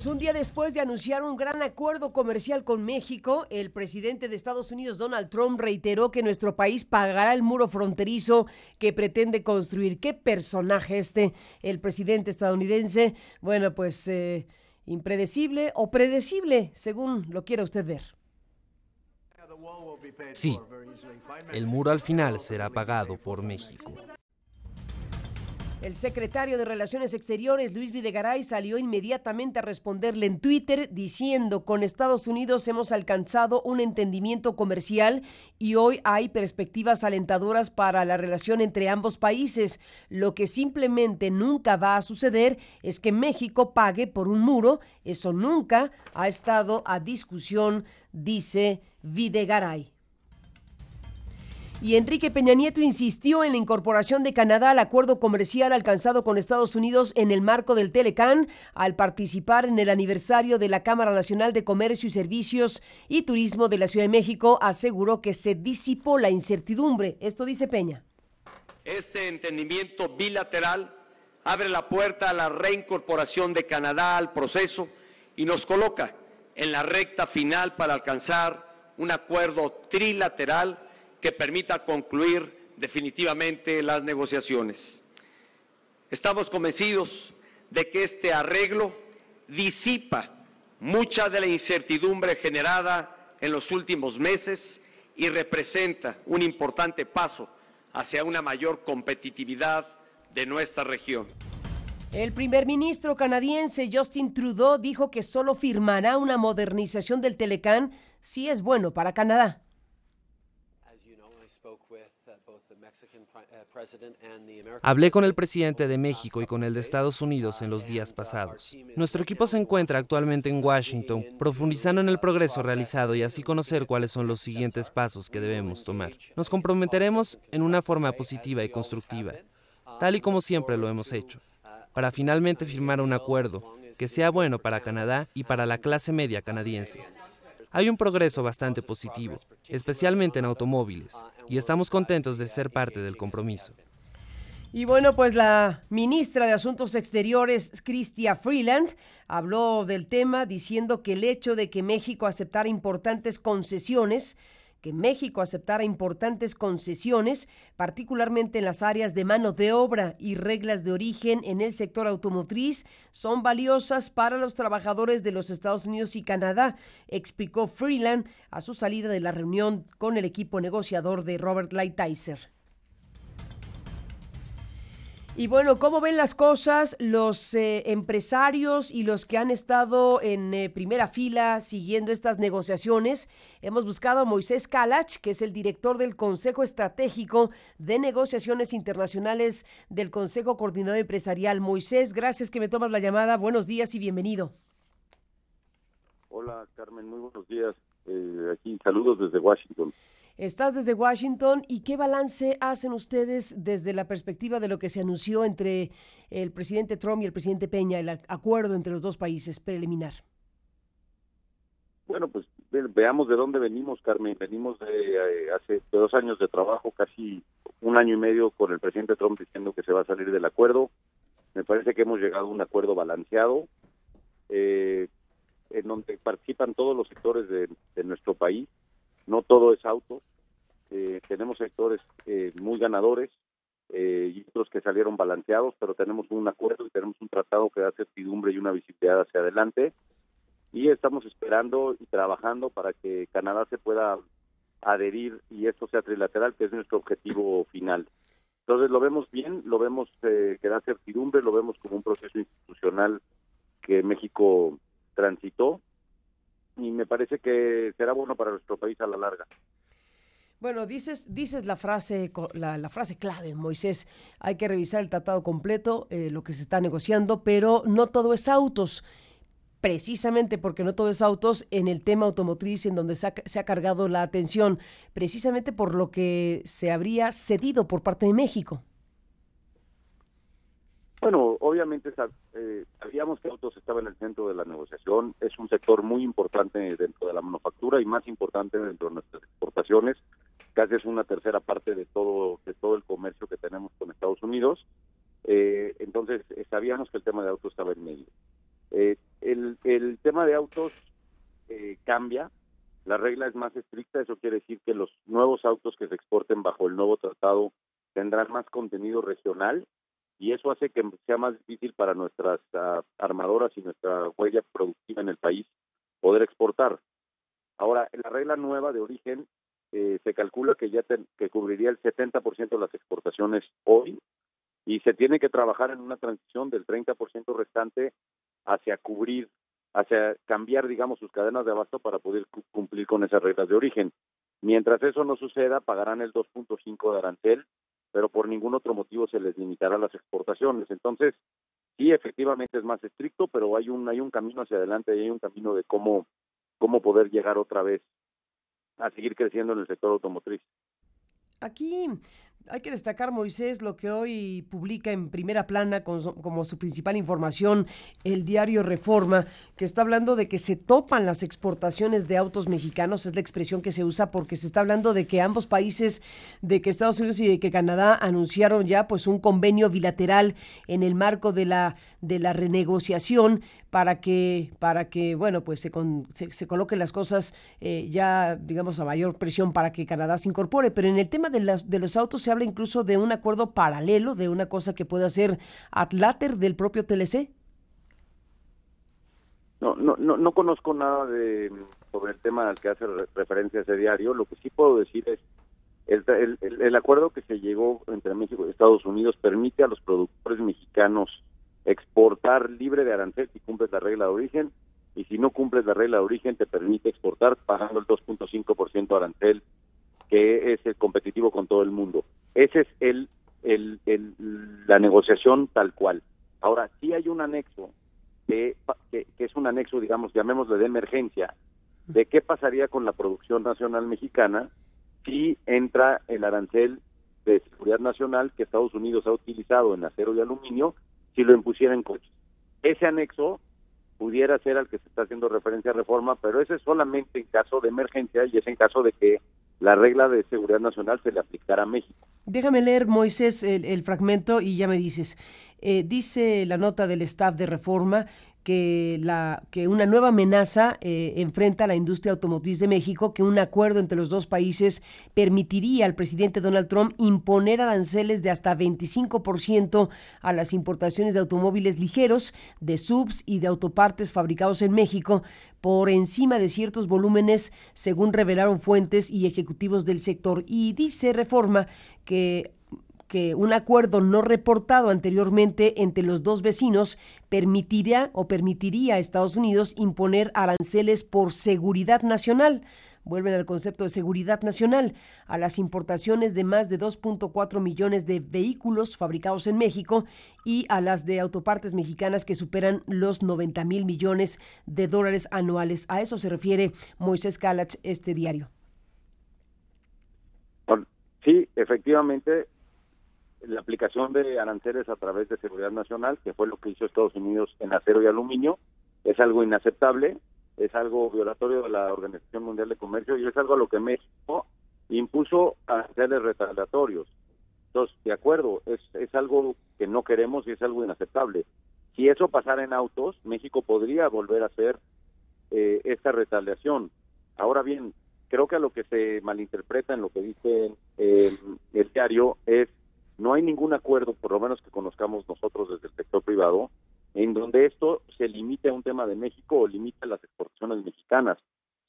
Un día después de anunciar un gran acuerdo comercial con México, el presidente de Estados Unidos, Donald Trump, reiteró que nuestro país pagará el muro fronterizo que pretende construir. ¿Qué personaje el presidente estadounidense? Bueno, pues impredecible o predecible, según lo quiera usted ver. Sí, el muro al final será pagado por México. El secretario de Relaciones Exteriores, Luis Videgaray, salió inmediatamente a responderle en Twitter diciendo: con Estados Unidos hemos alcanzado un entendimiento comercial y hoy hay perspectivas alentadoras para la relación entre ambos países. Lo que simplemente nunca va a suceder es que México pague por un muro. Eso nunca ha estado a discusión, dice Videgaray. Y Enrique Peña Nieto insistió en la incorporación de Canadá al acuerdo comercial alcanzado con Estados Unidos en el marco del Telecán, al participar en el aniversario de la Cámara Nacional de Comercio y Servicios y Turismo de la Ciudad de México. Aseguró que se disipó la incertidumbre. Esto dice Peña. Este entendimiento bilateral abre la puerta a la reincorporación de Canadá al proceso y nos coloca en la recta final para alcanzar un acuerdo trilateral que permita concluir definitivamente las negociaciones. Estamos convencidos de que este arreglo disipa mucha de la incertidumbre generada en los últimos meses y representa un importante paso hacia una mayor competitividad de nuestra región. El primer ministro canadiense Justin Trudeau dijo que solo firmará una modernización del Telecán si es bueno para Canadá. Hablé con el presidente de México y con el de Estados Unidos en los días pasados. Nuestro equipo se encuentra actualmente en Washington, profundizando en el progreso realizado y así conocer cuáles son los siguientes pasos que debemos tomar. Nos comprometeremos en una forma positiva y constructiva, tal y como siempre lo hemos hecho, para finalmente firmar un acuerdo que sea bueno para Canadá y para la clase media canadiense. Hay un progreso bastante positivo, especialmente en automóviles, y estamos contentos de ser parte del compromiso. Y bueno, pues la ministra de Asuntos Exteriores, Chrystia Freeland, habló del tema diciendo que el hecho de que México aceptara importantes concesiones, particularmente en las áreas de mano de obra y reglas de origen en el sector automotriz, son valiosas para los trabajadores de los Estados Unidos y Canadá, explicó Freeland a su salida de la reunión con el equipo negociador de Robert Lighthizer. Y bueno, ¿cómo ven las cosas los empresarios y los que han estado en primera fila siguiendo estas negociaciones? Hemos buscado a Moisés Kalach, que es el director del Consejo Estratégico de Negociaciones Internacionales del Consejo Coordinador Empresarial. Moisés, gracias que me tomas la llamada. Buenos días y bienvenido. Hola, Carmen, muy buenos días. Aquí saludos desde Washington. Estás desde Washington, ¿y qué balance hacen ustedes desde la perspectiva de lo que se anunció entre el presidente Trump y el presidente Peña, el acuerdo entre los dos países preliminar? Bueno, pues veamos de dónde venimos, Carmen. Venimos de hace 2 años de trabajo, casi 1 año y medio con el presidente Trump diciendo que se va a salir del acuerdo. Me parece que hemos llegado a un acuerdo balanceado, en donde participan todos los sectores de nuestro país. No todo es autos, tenemos sectores muy ganadores y otros que salieron balanceados, pero tenemos un acuerdo y tenemos un tratado que da certidumbre y una visibilidad hacia adelante, y estamos esperando y trabajando para que Canadá se pueda adherir y esto sea trilateral, que es nuestro objetivo final. Entonces lo vemos bien, lo vemos que da certidumbre, lo vemos como un proceso institucional que México transitó, y me parece que será bueno para nuestro país a la larga. Bueno, dices la frase clave, Moisés. Hay que revisar el tratado completo, lo que se está negociando, pero no todo es autos. Precisamente porque no todo es autos, en el tema automotriz, en donde se ha cargado la atención, precisamente por lo que se habría cedido por parte de México. Bueno, obviamente sabíamos que autos estaba en el centro de la negociación. Es un sector muy importante dentro de la manufactura y más importante dentro de nuestras exportaciones. Casi es una tercera parte de todo el comercio que tenemos con Estados Unidos. Entonces sabíamos que el tema de autos estaba en medio. El tema de autos cambia, la regla es más estricta, eso quiere decir que los nuevos autos que se exporten bajo el nuevo tratado tendrán más contenido regional y eso hace que sea más difícil para nuestras armadoras y nuestra huella productiva en el país poder exportar. Ahora, en la regla nueva de origen se calcula que que cubriría el 70% de las exportaciones hoy y se tiene que trabajar en una transición del 30% restante hacia cambiar, digamos, sus cadenas de abasto para poder cumplir con esas reglas de origen. Mientras eso no suceda, pagarán el 2.5 de arancel, pero por ningún otro motivo se les limitará las exportaciones. Entonces, sí, efectivamente es más estricto, pero hay un camino hacia adelante y hay un camino de cómo poder llegar otra vez a seguir creciendo en el sector automotriz. Aquí hay que destacar, Moisés, lo que hoy publica en primera plana como su principal información el diario Reforma, que está hablando de que se topan las exportaciones de autos mexicanos, es la expresión que se usa porque se está hablando de que ambos países, de que Estados Unidos y de que Canadá anunciaron ya pues un convenio bilateral en el marco de la renegociación para que bueno, pues se coloquen las cosas ya, digamos, a mayor presión para que Canadá se incorpore. Pero en el tema de los autos se habla incluso de un acuerdo paralelo, de una cosa que puede hacer Atlater del propio TLC. No conozco nada sobre el tema al que hace referencia ese diario. Lo que sí puedo decir es el acuerdo que se llegó entre México y Estados Unidos permite a los productores mexicanos exportar libre de arancel si cumples la regla de origen, y si no cumples la regla de origen te permite exportar pagando el 2.5% arancel, que es el competitivo con todo el mundo. Ese es la negociación tal cual. Ahora, sí hay un anexo que es un anexo, digamos, llamémosle de emergencia, de qué pasaría con la producción nacional mexicana si entra el arancel de seguridad nacional que Estados Unidos ha utilizado en acero y aluminio, si lo impusiera en coches. Ese anexo pudiera ser al que se está haciendo referencia a Reforma, pero ese es solamente en caso de emergencia y es en caso de que la regla de seguridad nacional se le aplicara a México. Déjame leer, Moisés, el fragmento y ya me dices. Dice la nota del staff de Reforma que una nueva amenaza enfrenta a la industria automotriz de México, que un acuerdo entre los dos países permitiría al presidente Donald Trump imponer aranceles de hasta 25% a las importaciones de automóviles ligeros, de subs y de autopartes fabricados en México, por encima de ciertos volúmenes, según revelaron fuentes y ejecutivos del sector. Y dice Reforma que un acuerdo no reportado anteriormente entre los dos vecinos permitiría a Estados Unidos imponer aranceles por seguridad nacional. Vuelven al concepto de seguridad nacional a las importaciones de más de 2.4 millones de vehículos fabricados en México y a las de autopartes mexicanas que superan los 90,000 millones de dólares anuales. A eso se refiere Moisés Kalach, este diario. Sí, efectivamente, la aplicación de aranceles a través de seguridad nacional, que fue lo que hizo Estados Unidos en acero y aluminio, es algo inaceptable, es algo violatorio de la Organización Mundial de Comercio y es algo a lo que México impuso aranceles retaliatorios. Entonces, de acuerdo, es algo que no queremos y es algo inaceptable. Si eso pasara en autos, México podría volver a hacer esta retaliación. Ahora bien, creo que a lo que se malinterpreta en lo que dice el diario es no hay ningún acuerdo, por lo menos que conozcamos nosotros desde el sector privado, en donde esto se limite a un tema de México o limite a las exportaciones mexicanas.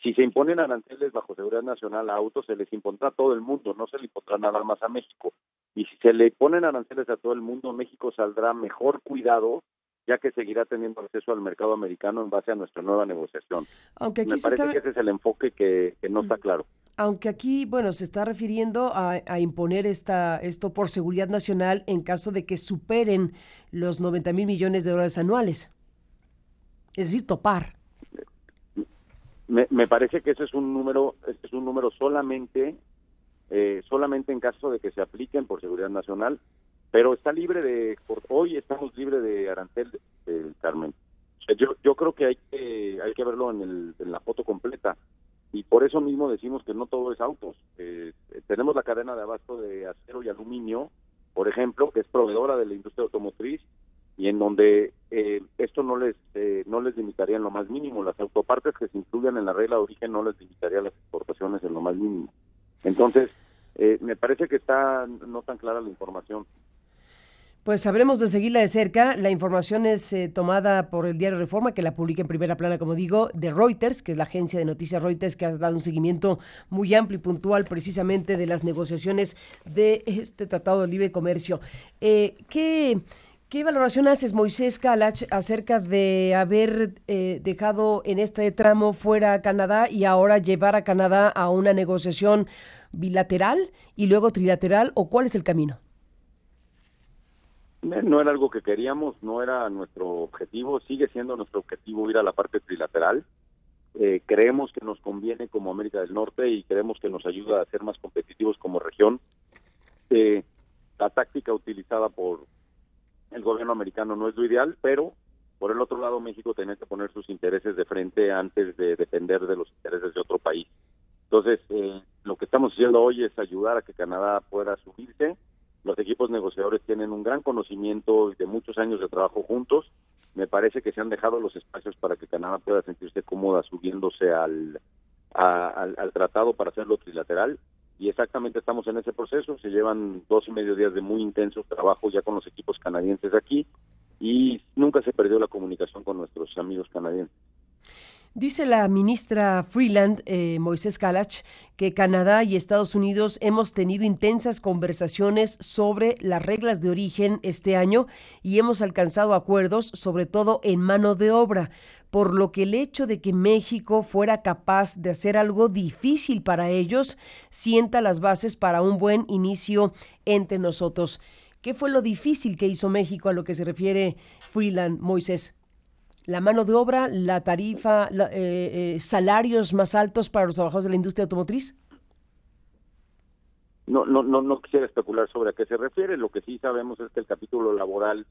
Si se imponen aranceles bajo seguridad nacional a autos, se les impondrá a todo el mundo, no se le impondrá nada más a México. Y si se le ponen aranceles a todo el mundo, México saldrá mejor cuidado, ya que seguirá teniendo acceso al mercado americano en base a nuestra nueva negociación. Aunque aquí me parece que ese es el enfoque que no está claro. Aunque aquí, bueno, se está refiriendo a imponer esto por seguridad nacional en caso de que superen los 90,000 millones de dólares anuales. Es decir, topar. Me parece que ese es un número solamente en caso de que se apliquen por seguridad nacional, pero está libre de hoy estamos libres de arancel, Carmen. Yo creo que hay que verlo en la foto completa. Y por eso mismo decimos que no todo es autos. Tenemos la cadena de abasto de acero y aluminio, por ejemplo, que es proveedora de la industria automotriz, y en donde esto no les limitaría en lo más mínimo. Las autopartes que se incluyan en la regla de origen no les limitaría las exportaciones en lo más mínimo. Entonces, me parece que está no tan clara la información. Pues sabremos de seguirla de cerca. La información es tomada por el diario Reforma, que la publica en primera plana, como digo, de Reuters, que es la agencia de noticias Reuters, que ha dado un seguimiento muy amplio y puntual precisamente de las negociaciones de este Tratado de Libre Comercio. ¿Qué valoración haces, Moisés Kalach, acerca de haber dejado en este tramo fuera a Canadá y ahora llevar a Canadá a una negociación bilateral y luego trilateral, o cuál es el camino? No era algo que queríamos, no era nuestro objetivo, sigue siendo nuestro objetivo ir a la parte trilateral. Creemos que nos conviene como América del Norte y creemos que nos ayuda a ser más competitivos como región. La táctica utilizada por el gobierno americano no es lo ideal, pero por el otro lado México tiene que poner sus intereses de frente antes de depender de los intereses de otro país. Entonces, lo que estamos haciendo hoy es ayudar a que Canadá pueda subirse. Los equipos negociadores tienen un gran conocimiento de muchos años de trabajo juntos. Me parece que se han dejado los espacios para que Canadá pueda sentirse cómoda subiéndose al tratado para hacerlo trilateral. Y exactamente estamos en ese proceso. Se llevan 2.5 días de muy intenso trabajo ya con los equipos canadienses aquí y nunca se perdió la comunicación con nuestros amigos canadienses. Dice la ministra Freeland, Moisés Kalach, que Canadá y Estados Unidos hemos tenido intensas conversaciones sobre las reglas de origen este año y hemos alcanzado acuerdos, sobre todo en mano de obra, por lo que el hecho de que México fuera capaz de hacer algo difícil para ellos sienta las bases para un buen inicio entre nosotros. ¿Qué fue lo difícil que hizo México a lo que se refiere Freeland, Moisés? La mano de obra, la tarifa, salarios más altos para los trabajadores de la industria automotriz. No quisiera especular sobre a qué se refiere. Lo que sí sabemos es que el capítulo laboral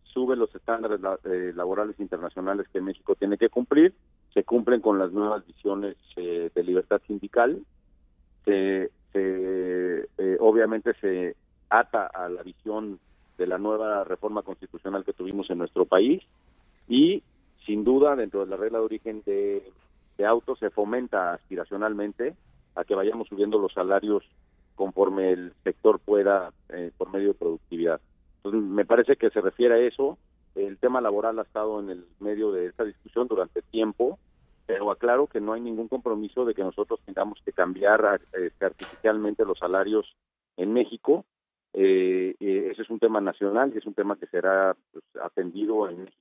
sube los estándares laborales internacionales que México tiene que cumplir. Se cumplen con las nuevas visiones de libertad sindical. Obviamente se ata a la visión de la nueva reforma constitucional que tuvimos en nuestro país. Y sin duda dentro de la regla de origen de autos se fomenta aspiracionalmente a que vayamos subiendo los salarios conforme el sector pueda por medio de productividad. Entonces me parece que se refiere a eso. El tema laboral ha estado en el medio de esta discusión durante tiempo, pero aclaro que no hay ningún compromiso de que nosotros tengamos que cambiar artificialmente los salarios en México. Ese es un tema nacional y es un tema que será atendido en México.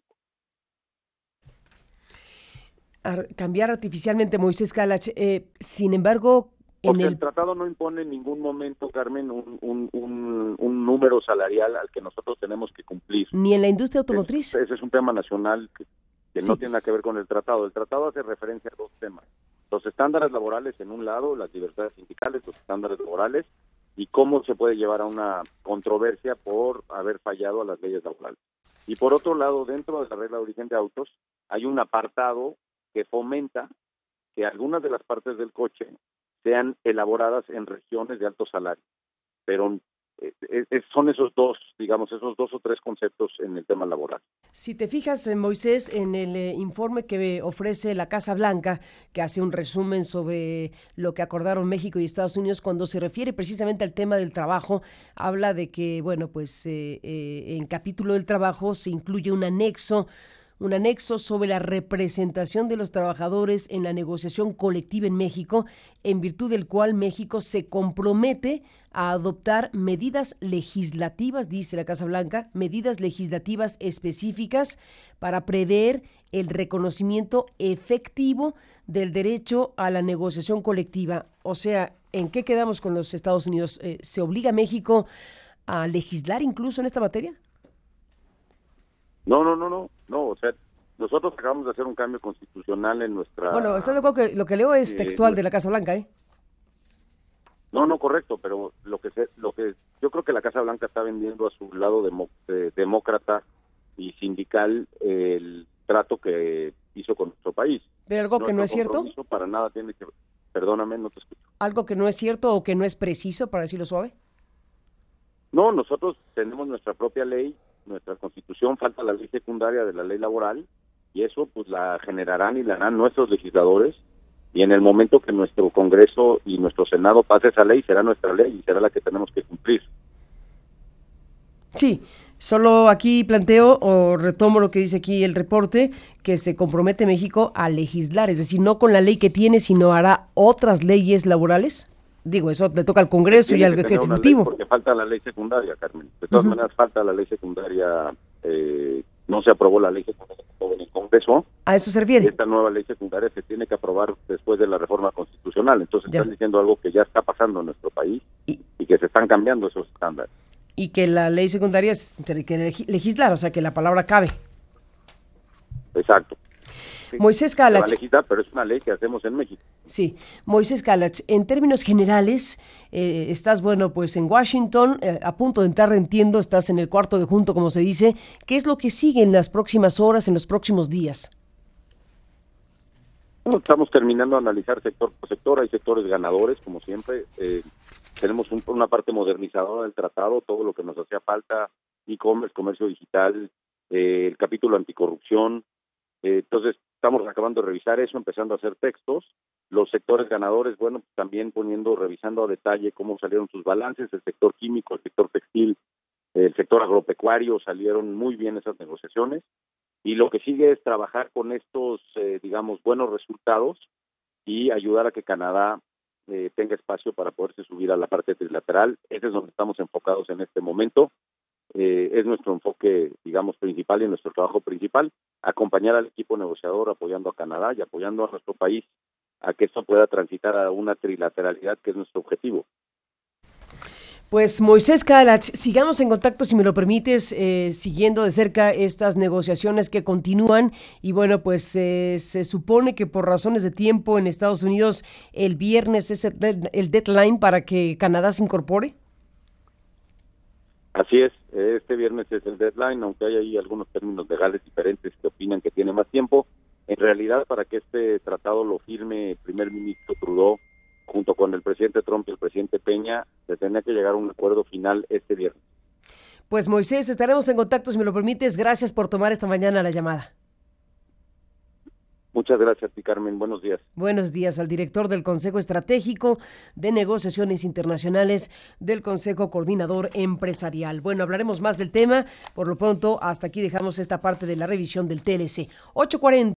Cambiar artificialmente, Moisés Kalach. Sin embargo, el tratado no impone en ningún momento, Carmen, un número salarial al que nosotros tenemos que cumplir. Ni en la industria automotriz. Ese es un tema nacional que sí. No tiene nada que ver con el tratado. El tratado hace referencia a dos temas: los estándares laborales en un lado, las libertades sindicales, los estándares laborales, y cómo se puede llevar a una controversia por haber fallado a las leyes laborales. Y por otro lado, dentro de la regla de origen de autos, hay un apartado que fomenta que algunas de las partes del coche sean elaboradas en regiones de alto salario. Pero son esos dos o tres conceptos en el tema laboral. Si te fijas, Moisés, en el informe que ofrece la Casa Blanca, que hace un resumen sobre lo que acordaron México y Estados Unidos cuando se refiere precisamente al tema del trabajo, habla de que, en capítulo del trabajo se incluye un anexo sobre la representación de los trabajadores en la negociación colectiva en México, en virtud del cual México se compromete a adoptar medidas legislativas, dice la Casa Blanca, medidas legislativas específicas para prever el reconocimiento efectivo del derecho a la negociación colectiva. O sea, ¿en qué quedamos con los Estados Unidos? ¿Se obliga a México a legislar incluso en esta materia? No, o sea, nosotros acabamos de hacer un cambio constitucional en nuestra... Bueno, ¿estás de acuerdo que lo que leo es textual de la Casa Blanca, No, correcto, pero lo que yo creo que la Casa Blanca está vendiendo a su lado demócrata y sindical el trato que hizo con nuestro país. ¿Pero algo que no es cierto? Para nada tiene que... Perdóname, no te escucho. ¿Algo que no es cierto o que no es preciso, para decirlo suave? No, nosotros tenemos nuestra propia ley nuestra Constitución, falta la ley secundaria de la ley laboral, y eso pues la generarán y la harán nuestros legisladores, y en el momento que nuestro Congreso y nuestro Senado pase esa ley, será nuestra ley y será la que tenemos que cumplir. Sí, solo aquí planteo o retomo lo que dice aquí el reporte, que se compromete México a legislar, es decir, no con la ley que tiene, sino hará otras leyes laborales. Digo, eso le toca al Congreso y al Ejecutivo. Porque falta la ley secundaria, Carmen. De todas maneras, falta la ley secundaria. No se aprobó la ley secundaria en el Congreso. ¿A eso se refiere? Esta nueva ley secundaria se tiene que aprobar después de la reforma constitucional. Entonces están diciendo algo que ya está pasando en nuestro país y que se están cambiando esos estándares. Y que la ley secundaria tiene que legislar, o sea, que la palabra cabe. Exacto. Sí, Moisés Calach. Se va a legislar, pero es una ley que hacemos en México. Sí, Moisés Calach, en términos generales, estás, bueno, pues en Washington, a punto de entrar, entiendo, estás en el cuarto de junto, como se dice. ¿Qué es lo que sigue en las próximas horas, en los próximos días? Bueno, estamos terminando de analizar sector por sector, hay sectores ganadores, como siempre. Tenemos una parte modernizadora del tratado, todo lo que nos hacía falta, e-commerce, comercio digital, el capítulo anticorrupción. Entonces, estamos acabando de revisar eso, empezando a hacer textos. Los sectores ganadores, bueno, también revisando a detalle cómo salieron sus balances, el sector químico, el sector textil, el sector agropecuario, salieron muy bien esas negociaciones. Y lo que sigue es trabajar con estos, buenos resultados y ayudar a que Canadá tenga espacio para poderse subir a la parte trilateral. Ese es donde estamos enfocados en este momento. Es nuestro enfoque, principal y nuestro trabajo principal, acompañar al equipo negociador apoyando a Canadá y apoyando a nuestro país a que esto pueda transitar a una trilateralidad, que es nuestro objetivo. Pues Moisés Calach, sigamos en contacto, si me lo permites, siguiendo de cerca estas negociaciones que continúan y bueno, pues se supone que por razones de tiempo en Estados Unidos el viernes es el deadline para que Canadá se incorpore. Así es, este viernes es el deadline, aunque hay ahí algunos términos legales diferentes que opinan que tiene más tiempo. En realidad, para que este tratado lo firme el primer ministro Trudeau, junto con el presidente Trump y el presidente Peña, se tenía que llegar a un acuerdo final este viernes. Pues Moisés, estaremos en contacto, si me lo permites. Gracias por tomar esta mañana la llamada. Muchas gracias a ti, Carmen. Buenos días. Buenos días al director del Consejo Estratégico de Negociaciones Internacionales del Consejo Coordinador Empresarial. Bueno, hablaremos más del tema. Por lo pronto, hasta aquí dejamos esta parte de la revisión del TLC. 8:40.